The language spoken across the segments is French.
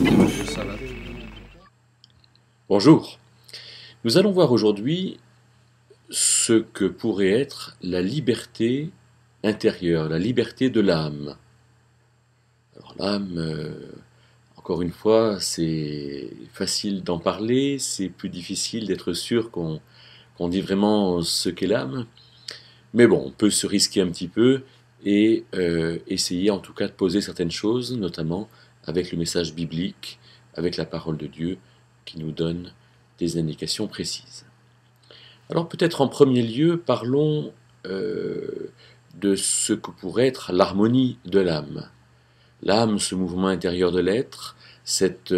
Ça va. Bonjour. Nous allons voir aujourd'hui ce que pourrait être la liberté intérieure, la liberté de l'âme. Alors l'âme, encore une fois, c'est facile d'en parler, c'est plus difficile d'être sûr qu'on dit vraiment ce qu'est l'âme. Mais bon, on peut se risquer un petit peu et essayer en tout cas de poser certaines choses, notamment avec le message biblique, avec la parole de Dieu qui nous donne des indications précises. Alors peut-être en premier lieu, parlons de ce que pourrait être l'harmonie de l'âme. L'âme, ce mouvement intérieur de l'être, cette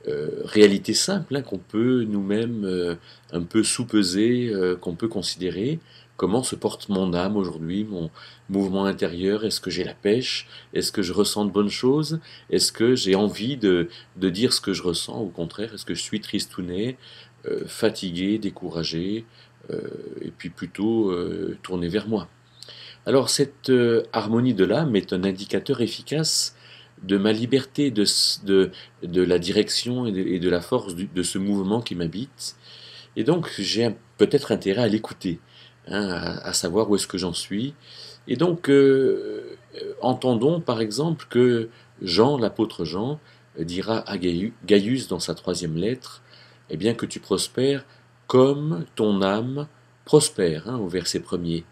réalité simple qu'on peut nous-mêmes un peu sous-peser, qu'on peut considérer. Comment se porte mon âme aujourd'hui, mon mouvement intérieur? Est-ce que j'ai la pêche? Est-ce que je ressens de bonnes choses? Est-ce que j'ai envie de dire ce que je ressens? Au contraire, est-ce que je suis tristouné, fatigué, découragé, et puis plutôt tourné vers moi? Alors cette harmonie de l'âme est un indicateur efficace de ma liberté, de la direction et de la force de ce mouvement qui m'habite. Et donc j'ai peut-être intérêt à l'écouter, hein, à savoir où est-ce que j'en suis. Et donc entendons par exemple que Jean, l'apôtre Jean, dira à Gaius dans sa troisième lettre, eh bien que tu prospères comme ton âme prospère, hein, au verset premier.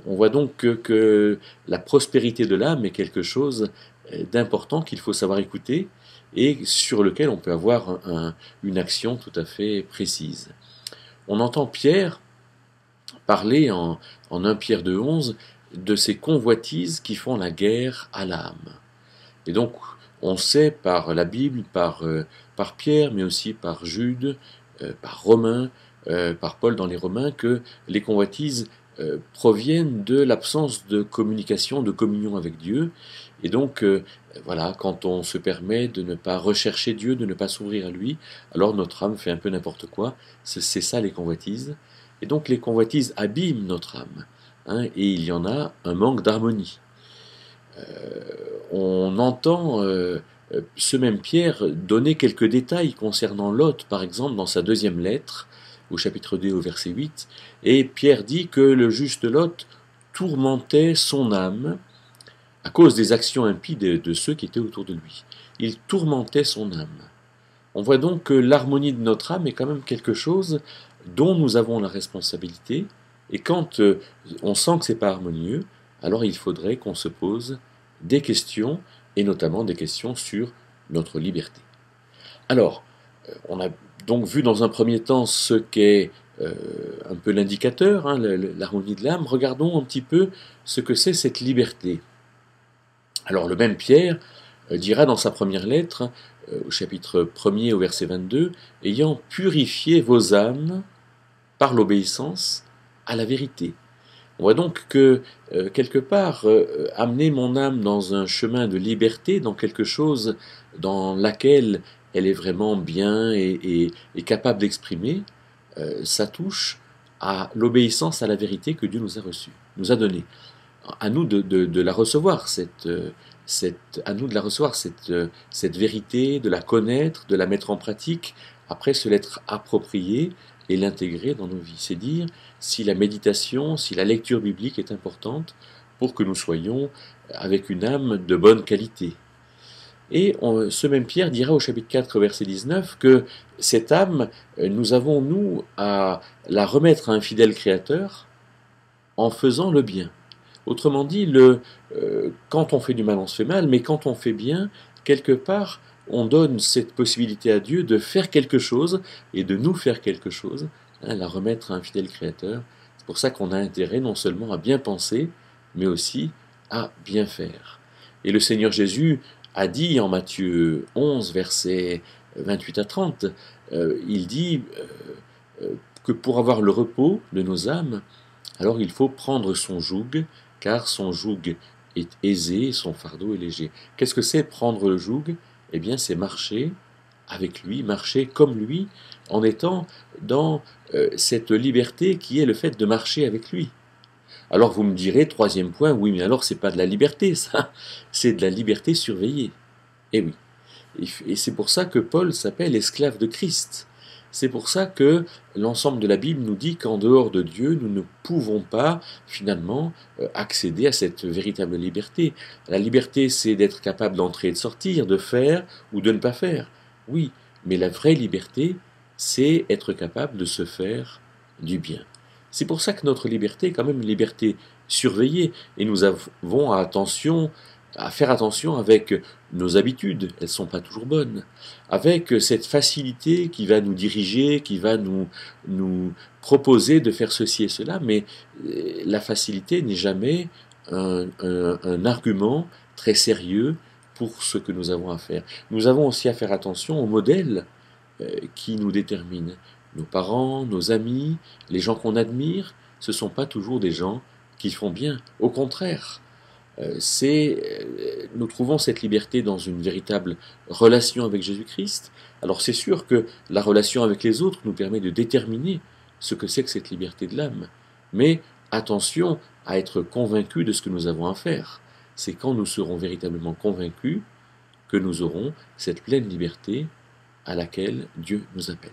On voit donc que la prospérité de l'âme est quelque chose d'important qu'il faut savoir écouter et sur lequel on peut avoir une action tout à fait précise. On entend Pierre parler en 1 Pierre 2,11 de ces convoitises qui font la guerre à l'âme. Et donc on sait par la Bible, par Pierre, mais aussi par Jude, par Romains, par Paul dans les Romains, que les convoitises proviennent de l'absence de communication, de communion avec Dieu. Et donc, voilà, quand on se permet de ne pas rechercher Dieu, de ne pas s'ouvrir à lui, alors notre âme fait un peu n'importe quoi. C'est ça les convoitises. Et donc les convoitises abîment notre âme, hein, et il y en a un manque d'harmonie. On entend ce même Pierre donner quelques détails concernant Lot, par exemple, dans sa deuxième lettre, au chapitre 2, au verset 8, et Pierre dit que le juste Lot tourmentait son âme à cause des actions impies de ceux qui étaient autour de lui. Il tourmentait son âme. On voit donc que l'harmonie de notre âme est quand même quelque chose dont nous avons la responsabilité, et quand on sent que c'est pas harmonieux, alors il faudrait qu'on se pose des questions, et notamment des questions sur notre liberté. Alors, on a donc vu dans un premier temps ce qu'est un peu l'indicateur, hein, l'harmonie de l'âme. Regardons un petit peu ce que c'est cette liberté. Alors le même Pierre dira dans sa première lettre, au chapitre 1er au verset 22, « Ayant purifié vos âmes par l'obéissance à la vérité ». On voit donc que, quelque part, amener mon âme dans un chemin de liberté, dans quelque chose dans laquelle elle est vraiment bien et capable d'exprimer, ça touche à l'obéissance à la vérité que Dieu nous a reçue, nous a donnée. À nous de la recevoir, à nous de la recevoir, cette vérité, de la connaître, de la mettre en pratique, après se l'être appropriée et l'intégrer dans nos vies. C'est dire si la méditation, si la lecture biblique est importante pour que nous soyons avec une âme de bonne qualité. Et ce même Pierre dira au chapitre 4, verset 19, que cette âme, nous avons, nous, à la remettre à un fidèle Créateur en faisant le bien. Autrement dit, quand on fait du mal, on se fait mal, mais quand on fait bien, quelque part, on donne cette possibilité à Dieu de faire quelque chose et de nous faire quelque chose, hein, la remettre à un fidèle Créateur. C'est pour ça qu'on a intérêt non seulement à bien penser, mais aussi à bien faire. Et le Seigneur Jésus a dit en Matthieu 11, versets 28 à 30, il dit que pour avoir le repos de nos âmes, alors il faut prendre son joug, car son joug est aisé et son fardeau est léger. Qu'est-ce que c'est prendre le joug? Eh bien, c'est marcher avec lui, marcher comme lui, en étant dans cette liberté qui est le fait de marcher avec lui. Alors vous me direz, troisième point, oui, mais alors c'est pas de la liberté, ça, c'est de la liberté surveillée. Eh oui, Et c'est pour ça que Paul s'appelle esclave de Christ. C'est pour ça que l'ensemble de la Bible nous dit qu'en dehors de Dieu, nous ne pouvons pas finalement accéder à cette véritable liberté. La liberté, c'est d'être capable d'entrer et de sortir, de faire ou de ne pas faire. Oui, mais la vraie liberté, c'est être capable de se faire du bien. C'est pour ça que notre liberté est quand même une liberté surveillée, et nous avons à faire attention avec nos habitudes, elles ne sont pas toujours bonnes, avec cette facilité qui va nous diriger, qui va nous proposer de faire ceci et cela, mais la facilité n'est jamais un argument très sérieux pour ce que nous avons à faire. Nous avons aussi à faire attention aux modèles qui nous déterminent. Nos parents, nos amis, les gens qu'on admire, ce ne sont pas toujours des gens qui font bien. Au contraire, nous trouvons cette liberté dans une véritable relation avec Jésus-Christ. Alors c'est sûr que la relation avec les autres nous permet de déterminer ce que c'est que cette liberté de l'âme. Mais attention à être convaincus de ce que nous avons à faire. C'est quand nous serons véritablement convaincus que nous aurons cette pleine liberté à laquelle Dieu nous appelle.